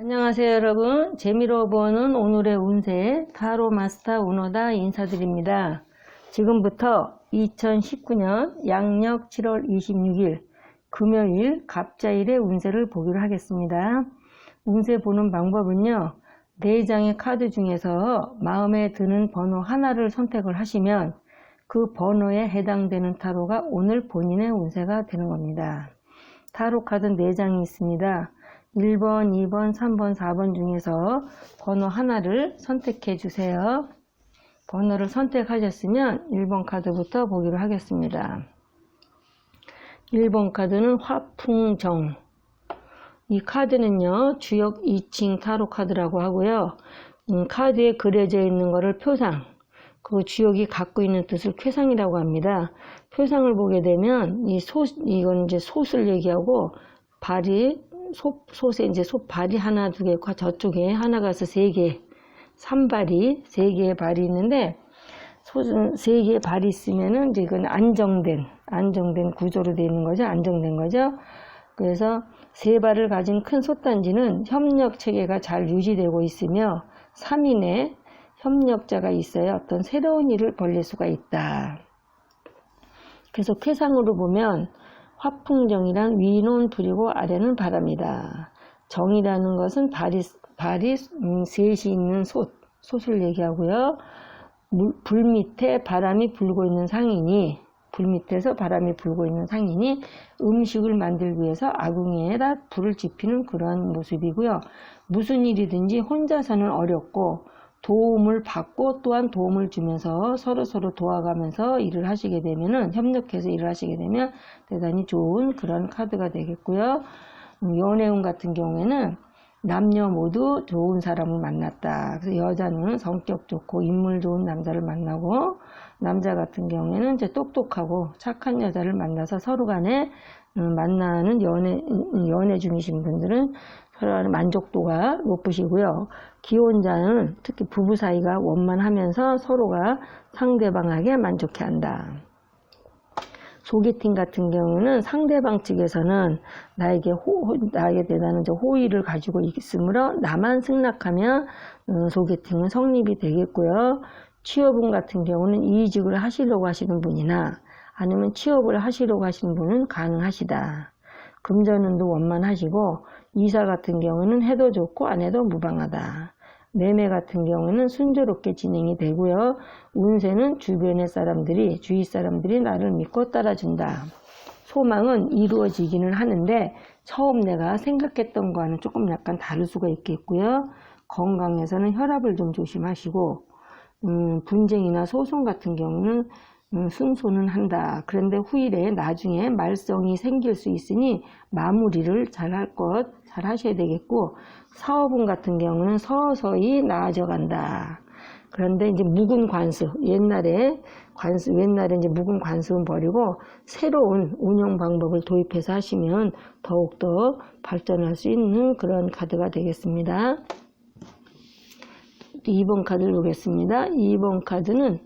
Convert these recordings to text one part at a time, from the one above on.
안녕하세요 여러분. 재미로 보는 오늘의 운세 타로 마스터 운호다 인사드립니다. 지금부터 2019년 양력 7월 26일 금요일 갑자일의 운세를 보기로 하겠습니다. 운세 보는 방법은요, 4장의 카드 중에서 마음에 드는 번호 하나를 선택을 하시면 그 번호에 해당되는 타로가 오늘 본인의 운세가 되는 겁니다. 타로 카드 4장이 있습니다. 1번, 2번, 3번, 4번 중에서 번호 하나를 선택해 주세요. 번호를 선택하셨으면 1번 카드부터 보기로 하겠습니다. 1번 카드는 화풍정. 이 카드는요, 주역 2층 타로 카드라고 하고요. 카드에 그려져 있는 거를 표상, 그 주역이 갖고 있는 뜻을 쾌상이라고 합니다. 표상을 보게 되면 이건 이제 솥을 얘기하고 발이 솥에 이제 솥발이 하나 두 개 있고 저쪽에 하나 가서 3개, 3발이 3개의 발이 있는데 솥은 3개의 발이 있으면은 이제 이건 안정된 구조로 되어 있는 거죠. 안정된 거죠. 그래서 3발을 가진 큰 솥단지는 협력 체계가 잘 유지되고 있으며 3인의 협력자가 있어야 어떤 새로운 일을 벌릴 수가 있다. 그래서 쾌상으로 보면 화풍정이란 위는 불이고 아래는 바람이다. 정이라는 것은 발이 셋이 있는 솥을 얘기하고요. 불 밑에 바람이 불고 있는 상인이, 불 밑에서 바람이 불고 있는 상인이 음식을 만들기 위해서 아궁이에다 불을 지피는 그런 모습이고요. 무슨 일이든지 혼자서는 어렵고 도움을 받고 또한 도움을 주면서 서로 도와가면서 일을 하시게 되면은, 협력해서 일을 하시게 되면 대단히 좋은 그런 카드가 되겠고요. 연애운 같은 경우에는 남녀 모두 좋은 사람을 만났다. 그래서 여자는 성격 좋고 인물 좋은 남자를 만나고, 남자 같은 경우에는 이제 똑똑하고 착한 여자를 만나서 서로 간에 만나는 연애 중이신 분들은 서로 간의 만족도가 높으시고요. 기혼자는 특히 부부 사이가 원만하면서 서로가 상대방에게 만족해한다. 소개팅 같은 경우는 상대방 측에서는 나에게 대단한 호의를 가지고 있으므로 나만 승낙하면 소개팅은 성립이 되겠고요. 취업운 같은 경우는 이직을 하시려고 하시는 분이나 아니면 취업을 하시려고 하시는 분은 가능하시다. 금전운도 원만하시고, 이사 같은 경우는 해도 좋고 안 해도 무방하다. 매매 같은 경우는 순조롭게 진행이 되고요. 운세는 주변의 사람들이, 주위 사람들이 나를 믿고 따라준다. 소망은 이루어지기는 하는데 처음 내가 생각했던 거와는 조금 약간 다를 수가 있겠고요. 건강에서는 혈압을 좀 조심하시고, 분쟁이나 소송 같은 경우는 승소는 한다. 그런데 후일에 나중에 말썽이 생길 수 있으니 마무리를 잘 하셔야 되겠고, 사업운 같은 경우는 서서히 나아져 간다. 그런데 이제 묵은 관습, 옛날에 이제 묵은 관습은 버리고 새로운 운영 방법을 도입해서 하시면 더욱더 발전할 수 있는 그런 카드가 되겠습니다. 2번 카드를 보겠습니다. 2번 카드는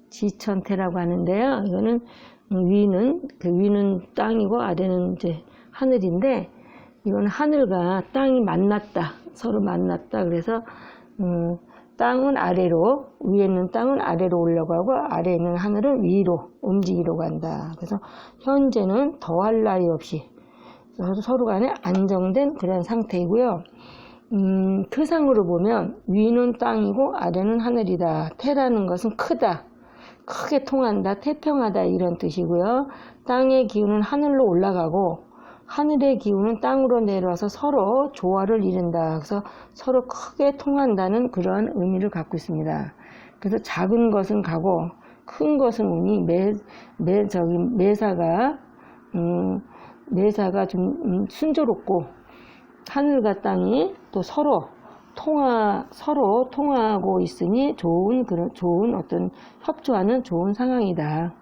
지천태라고 하는데요. 이거는 위는 땅이고 아래는 이제 하늘인데, 이건 하늘과 땅이 만났다. 서로 만났다. 그래서 땅은 아래로, 위에 있는 땅은 아래로 올라가고 아래에 있는 하늘은 위로 움직이러 간다. 그래서 현재는 더할 나위 없이 서로 간에 안정된 그런 상태이고요. 표상으로 보면 위는 땅이고 아래는 하늘이다. 태라는 것은 크다, 크게 통한다, 태평하다 이런 뜻이고요. 땅의 기운은 하늘로 올라가고 하늘의 기운은 땅으로 내려와서 서로 조화를 이룬다. 그래서 서로 크게 통한다는 그런 의미를 갖고 있습니다. 그래서 작은 것은 가고 큰 것은 오니 매사가 좀 순조롭고, 하늘과 땅이 또 서로 통하고 있으니 좋은 어떤 협조하는 좋은 상황이다.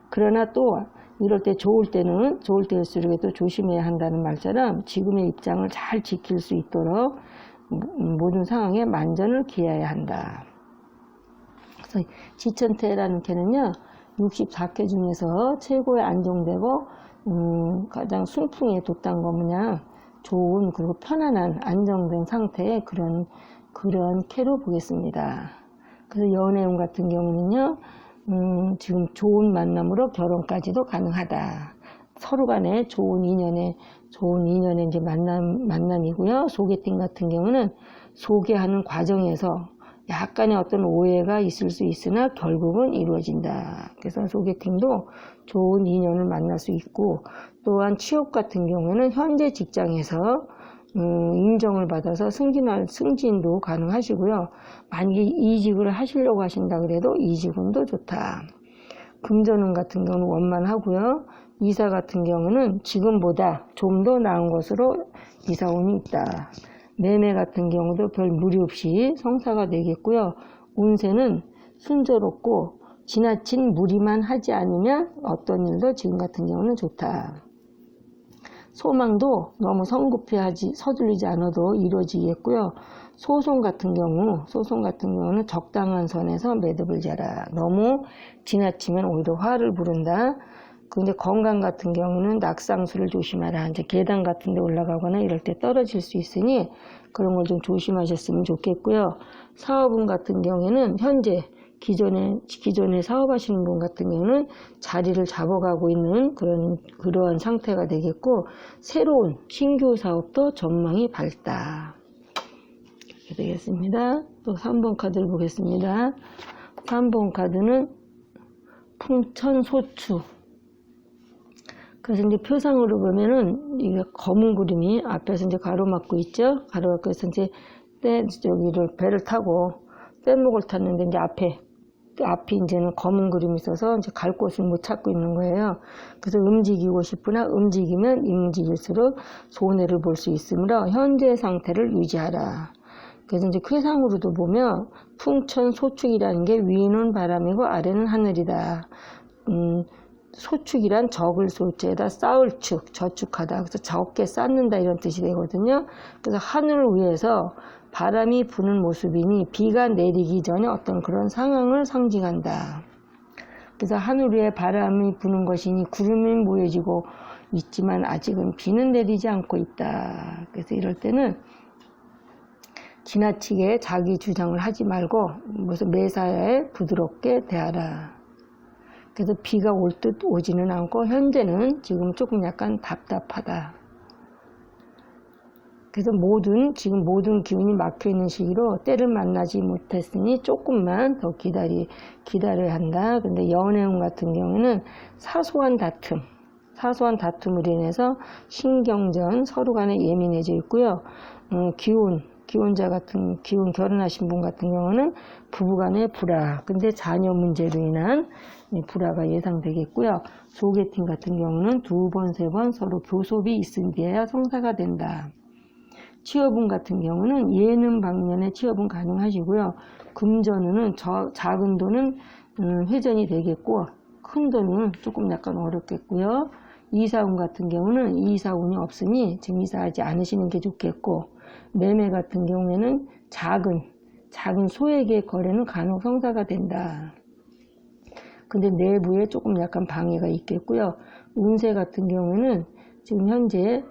그러나 또 이럴 때 좋을 때일수록 또 조심해야 한다는 말처럼 지금의 입장을 잘 지킬 수 있도록 모든 상황에 만전을 기해야 한다. 그래서 지천태라는 캐는요, 64개 중에서 최고의 안정되고 가장 순풍에 돋단 거 뭐냐, 좋은 그리고 편안한 안정된 상태의 그런 캐로 보겠습니다. 그래서 연애운 같은 경우는요, 지금 좋은 만남으로 결혼까지도 가능하다. 서로 간에 좋은 인연의 이제 만남이고요. 소개팅 같은 경우는 소개하는 과정에서 약간의 어떤 오해가 있을 수 있으나 결국은 이루어진다. 그래서 소개팅도 좋은 인연을 만날 수 있고, 또한 취업 같은 경우에는 현재 직장에서 인정을 받아서 승진도 가능하시고요. 만약에 이직을 하시려고 하신다 그래도 이직운도 좋다. 금전운 같은 경우는 원만하고요. 이사 같은 경우는 지금보다 좀 더 나은 것으로 이사운이 있다. 매매 같은 경우도 별 무리 없이 성사가 되겠고요. 운세는 순조롭고 지나친 무리만 하지 않으면 어떤 일도 지금 같은 경우는 좋다. 소망도 너무 성급히 서두르지 않아도 이루어지겠고요. 소송 같은 경우는 적당한 선에서 매듭을 재라. 너무 지나치면 오히려 화를 부른다. 근데 건강 같은 경우는 낙상수를 조심하라. 이제 계단 같은 데 올라가거나 이럴 때 떨어질 수 있으니 그런 걸 좀 조심하셨으면 좋겠고요. 사업운 같은 경우에는 현재 기존에 사업하시는 분 같은 경우는 자리를 잡아가고 있는 그러한 상태가 되겠고, 새로운 신규 사업도 전망이 밝다. 이렇게 되겠습니다. 또 3번 카드를 보겠습니다. 3번 카드는 풍천소추. 그래서 이제 표상으로 보면은 이게 검은 구름이 앞에서 이제 가로막고 있죠. 가로막고 있어서 이제 저기를 배를 타고 뗏목을 탔는데 이제 앞이 이제는 검은 그림이 있어서 이제 갈 곳을 못 찾고 있는 거예요. 그래서 움직이고 싶으나 움직이면 움직일수록 손해를 볼 수 있으므로 현재 상태를 유지하라. 그래서 이제 쾌상으로도 보면 풍천소축이라는 게 위는 바람이고 아래는 하늘이다. 소축이란 적을 소자에다 쌓을 축, 저축하다. 그래서 적게 쌓는다 이런 뜻이 되거든요. 그래서 하늘을 위해서 바람이 부는 모습이니 비가 내리기 전에 어떤 그런 상황을 상징한다. 그래서 하늘 위에 바람이 부는 것이니 구름이 모여지고 있지만 아직은 비는 내리지 않고 있다. 그래서 이럴 때는 지나치게 자기 주장을 하지 말고 무슨 매사에 부드럽게 대하라. 그래서 비가 올 듯 오지는 않고 현재는 지금 조금 약간 답답하다. 그래서 지금 모든 기운이 막혀있는 시기로 때를 만나지 못했으니 조금만 더 기다려야 한다. 근데 연애운 같은 경우는 사소한 다툼으로 인해서 신경전, 서로 간에 예민해져 있고요. 기혼 결혼하신 분 같은 경우는 부부간의 불화, 근데 자녀 문제로 인한 불화가 예상되겠고요. 소개팅 같은 경우는 2번, 3번 서로 교섭이 있으면 성사가 된다. 취업운 같은 경우는 예능 방면의 취업은 가능하시고요. 금전운은 작은 돈은 회전이 되겠고 큰 돈은 조금 약간 어렵겠고요. 이사운 같은 경우는 이사운이 없으니 지금 이사하지 않으시는 게 좋겠고, 매매 같은 경우에는 작은 소액의 거래는 간혹 성사가 된다. 근데 내부에 조금 약간 방해가 있겠고요. 운세 같은 경우에는 지금 현재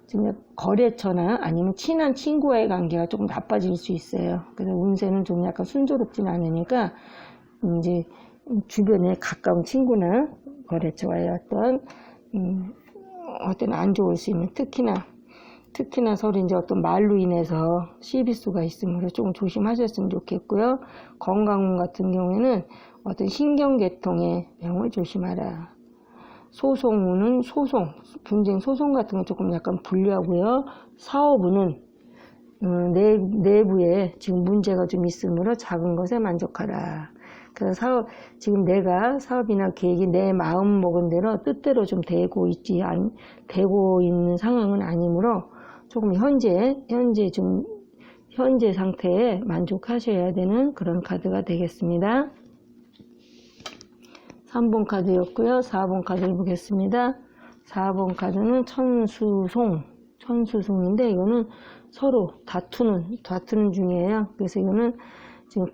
지금 거래처나 아니면 친한 친구와의 관계가 조금 나빠질 수 있어요. 그래서 운세는 좀 약간 순조롭진 않으니까 이제 주변에 가까운 친구나 거래처와의 어떤 안 좋을 수 있는 특히나 서로 이제 어떤 말로 인해서 시비수가 있으므로 조금 조심하셨으면 좋겠고요. 건강운 같은 경우에는 어떤 신경계통의 병을 조심하라. 소송운은 분쟁 소송 같은 거 조금 약간 불리하고요. 사업운은 내부에 지금 문제가 좀 있으므로 작은 것에 만족하라. 그래서 지금 내가 사업이나 계획이 내 마음 먹은 대로 뜻대로 좀 되고 있는 상황은 아니므로 조금 현재 상태에 만족하셔야 되는 그런 카드가 되겠습니다. 3번 카드였고요. 4번 카드를 보겠습니다. 4번 카드는 천수송인데 이거는 서로 다투는 중이에요. 그래서 이거는 지금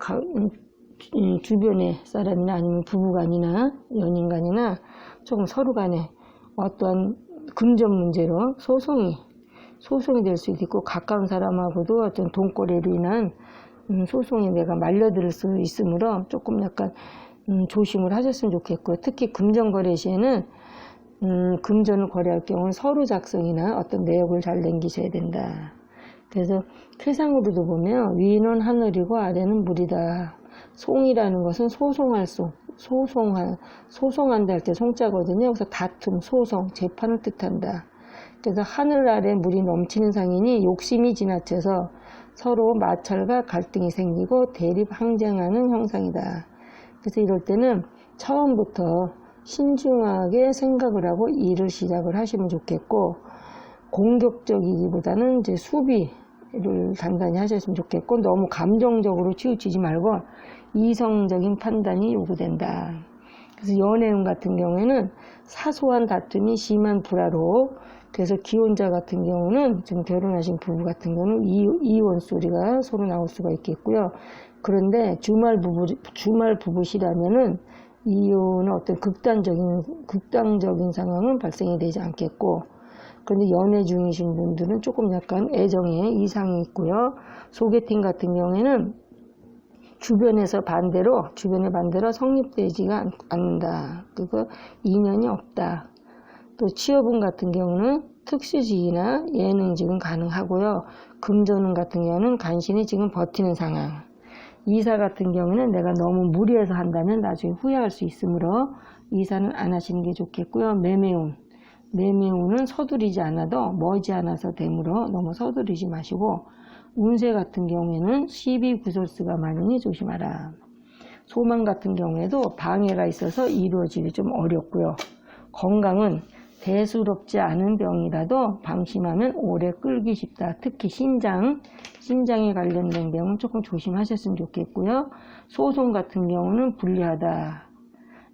주변의 사람이나 아니면 부부간이나 연인간이나 조금 서로 간에 어떠한 금전 문제로 소송이 될 수도 있고, 가까운 사람하고도 어떤 돈거래로 인한 소송에 내가 말려들 수 있으므로 조금 약간 조심을 하셨으면 좋겠고요. 특히 금전거래 시에는 금전을 거래할 경우는 서류 작성이나 어떤 내역을 잘 남기셔야 된다. 그래서 태상으로도 보면 위는 하늘이고 아래는 물이다. 송이라는 것은 소송한다 할 때 송자거든요. 그래서 다툼, 소송, 재판을 뜻한다. 그래서 하늘 아래 물이 넘치는 상인이 욕심이 지나쳐서 서로 마찰과 갈등이 생기고 대립 항쟁하는 형상이다. 그래서 이럴 때는 처음부터 신중하게 생각을 하고 일을 시작을 하시면 좋겠고, 공격적이기보다는 이제 수비를 단단히 하셨으면 좋겠고, 너무 감정적으로 치우치지 말고 이성적인 판단이 요구된다. 그래서 연애운 같은 경우에는 사소한 다툼이 심한 불화로, 그래서 기혼자 같은 경우는 지금 결혼하신 부부 같은 경우는 이혼 소리가 서로 나올 수가 있겠고요. 그런데 주말 부부시라면은 이혼은 어떤 극단적인 상황은 발생이 되지 않겠고, 그런데 연애 중이신 분들은 조금 약간 애정에 이상이 있고요. 소개팅 같은 경우에는 주변의 반대로 성립되지가 않는다. 그리고 인연이 없다. 또 취업운 같은 경우는 특수직이나 예능직은 가능하고요. 금전운 같은 경우는 간신히 지금 버티는 상황. 이사 같은 경우는 내가 너무 무리해서 한다면 나중에 후회할 수 있으므로 이사는 안 하시는 게 좋겠고요. 매매운은 서두르지 않아도 머지않아서 되므로 너무 서두르지 마시고, 운세 같은 경우에는 시비구설수가 많으니 조심하라. 소망 같은 경우에도 방해가 있어서 이루어지기 좀 어렵고요. 건강은 대수롭지 않은 병이라도 방심하면 오래 끌기 쉽다. 특히 신장에 관련된 병은 조금 조심하셨으면 좋겠고요. 소송 같은 경우는 불리하다.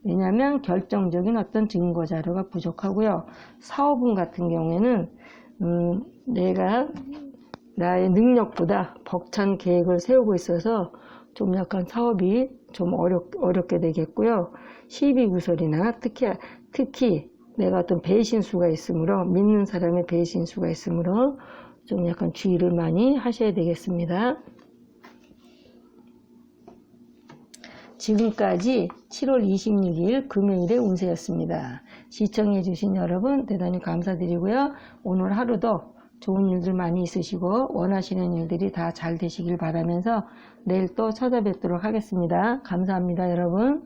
왜냐하면 결정적인 어떤 증거 자료가 부족하고요. 사업운 같은 경우에는 내가 나의 능력보다 벅찬 계획을 세우고 있어서 좀 약간 사업이 좀 어렵게 되겠고요. 시비구설이나 특히 내가 어떤 배신수가 있으므로, 믿는 사람의 배신수가 있으므로 좀 약간 주의를 많이 하셔야 되겠습니다. 지금까지 7월 26일 금요일의 운세였습니다. 시청해주신 여러분 대단히 감사드리고요. 오늘 하루도 좋은 일들 많이 있으시고 원하시는 일들이 다 잘 되시길 바라면서 내일 또 찾아뵙도록 하겠습니다. 감사합니다, 여러분.